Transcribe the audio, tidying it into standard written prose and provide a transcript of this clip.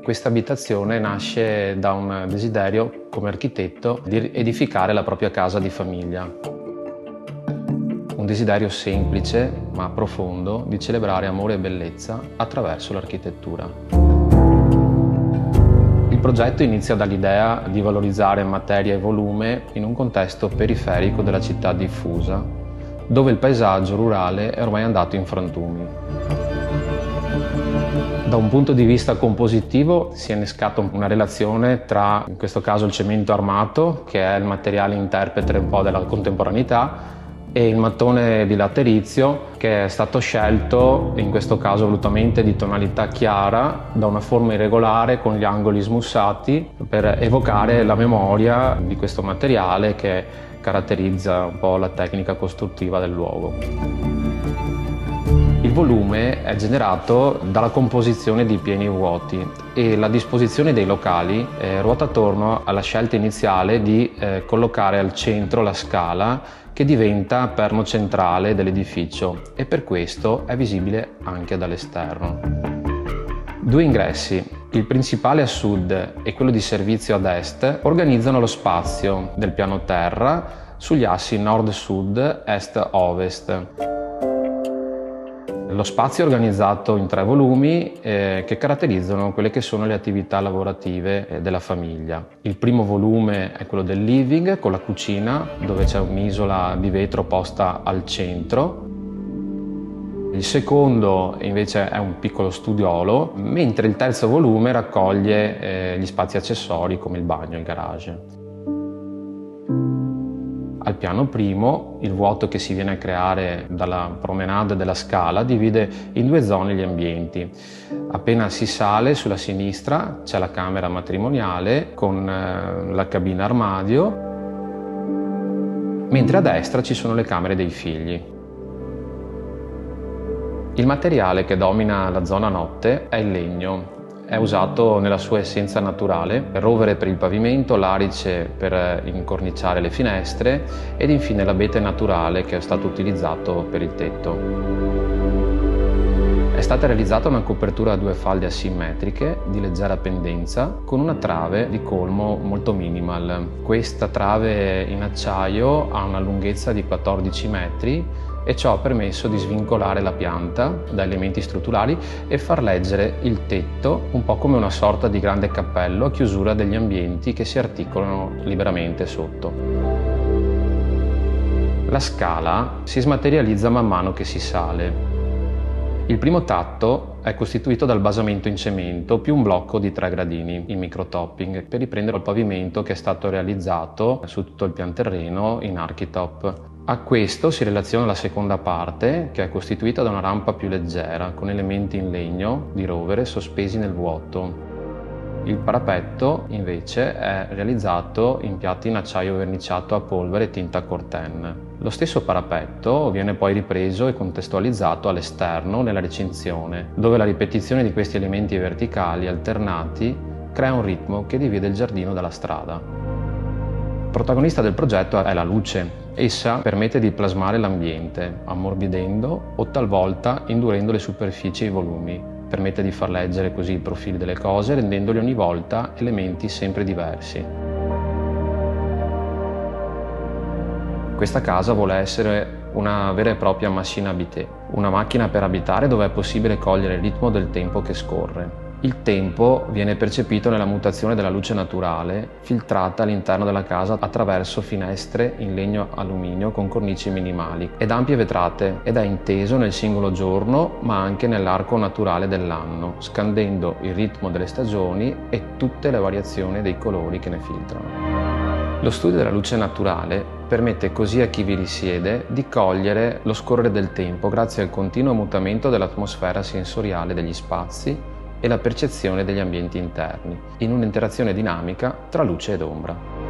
Questa abitazione nasce da un desiderio, come architetto, di edificare la propria casa di famiglia. Un desiderio semplice, ma profondo, di celebrare amore e bellezza attraverso l'architettura. Il progetto inizia dall'idea di valorizzare materia e volume in un contesto periferico della città diffusa, dove il paesaggio rurale è ormai andato in frantumi. Da un punto di vista compositivo si è innescata una relazione tra, in questo caso, il cemento armato, che è il materiale interprete un po' della contemporaneità, e il mattone di laterizio, che è stato scelto, in questo caso volutamente di tonalità chiara, da una forma irregolare con gli angoli smussati, per evocare la memoria di questo materiale che caratterizza un po' la tecnica costruttiva del luogo. Il volume è generato dalla composizione di pieni e vuoti e la disposizione dei locali ruota attorno alla scelta iniziale di collocare al centro la scala, che diventa perno centrale dell'edificio e per questo è visibile anche dall'esterno. Due ingressi, il principale a sud e quello di servizio ad est, organizzano lo spazio del piano terra sugli assi nord-sud, est-ovest. Lo spazio è organizzato in 3 volumi che caratterizzano quelle che sono le attività lavorative della famiglia. Il primo volume è quello del living, con la cucina, dove c'è un'isola di vetro posta al centro. Il secondo invece è un piccolo studiolo, mentre il terzo volume raccoglie gli spazi accessori come il bagno e il garage. Al piano primo, il vuoto che si viene a creare dalla promenade della scala divide in 2 zone gli ambienti. Appena si sale, sulla sinistra c'è la camera matrimoniale con la cabina armadio, mentre a destra ci sono le camere dei figli. Il materiale che domina la zona notte è il legno. È usato nella sua essenza naturale, rovere per il pavimento, larice per incorniciare le finestre ed infine l'abete naturale che è stato utilizzato per il tetto. È stata realizzata una copertura a 2 falde asimmetriche di leggera pendenza con una trave di colmo molto minimal. Questa trave in acciaio ha una lunghezza di 14 metri e ciò ha permesso di svincolare la pianta da elementi strutturali e far leggere il tetto un po' come una sorta di grande cappello a chiusura degli ambienti che si articolano liberamente sotto. La scala si smaterializza man mano che si sale. Il primo tatto è costituito dal basamento in cemento più un blocco di 3 gradini in microtopping per riprendere il pavimento che è stato realizzato su tutto il pianterreno in architop. A questo si relaziona la seconda parte, che è costituita da una rampa più leggera con elementi in legno di rovere sospesi nel vuoto. Il parapetto invece è realizzato in piatti in acciaio verniciato a polvere e tinta Corten. Lo stesso parapetto viene poi ripreso e contestualizzato all'esterno nella recinzione, dove la ripetizione di questi elementi verticali alternati crea un ritmo che divide il giardino dalla strada. Protagonista del progetto è la luce. Essa permette di plasmare l'ambiente, ammorbidendo o talvolta indurendo le superfici e i volumi. Permette di far leggere così i profili delle cose, rendendoli ogni volta elementi sempre diversi. Questa casa vuole essere una vera e propria machine habitée, una macchina per abitare dove è possibile cogliere il ritmo del tempo che scorre. Il tempo viene percepito nella mutazione della luce naturale, filtrata all'interno della casa attraverso finestre in legno alluminio con cornici minimali ed ampie vetrate, ed è inteso nel singolo giorno ma anche nell'arco naturale dell'anno, scandendo il ritmo delle stagioni e tutte le variazioni dei colori che ne filtrano. Lo studio della luce naturale permette così a chi vi risiede di cogliere lo scorrere del tempo grazie al continuo mutamento dell'atmosfera sensoriale degli spazi e la percezione degli ambienti interni, in un'interazione dinamica tra luce ed ombra.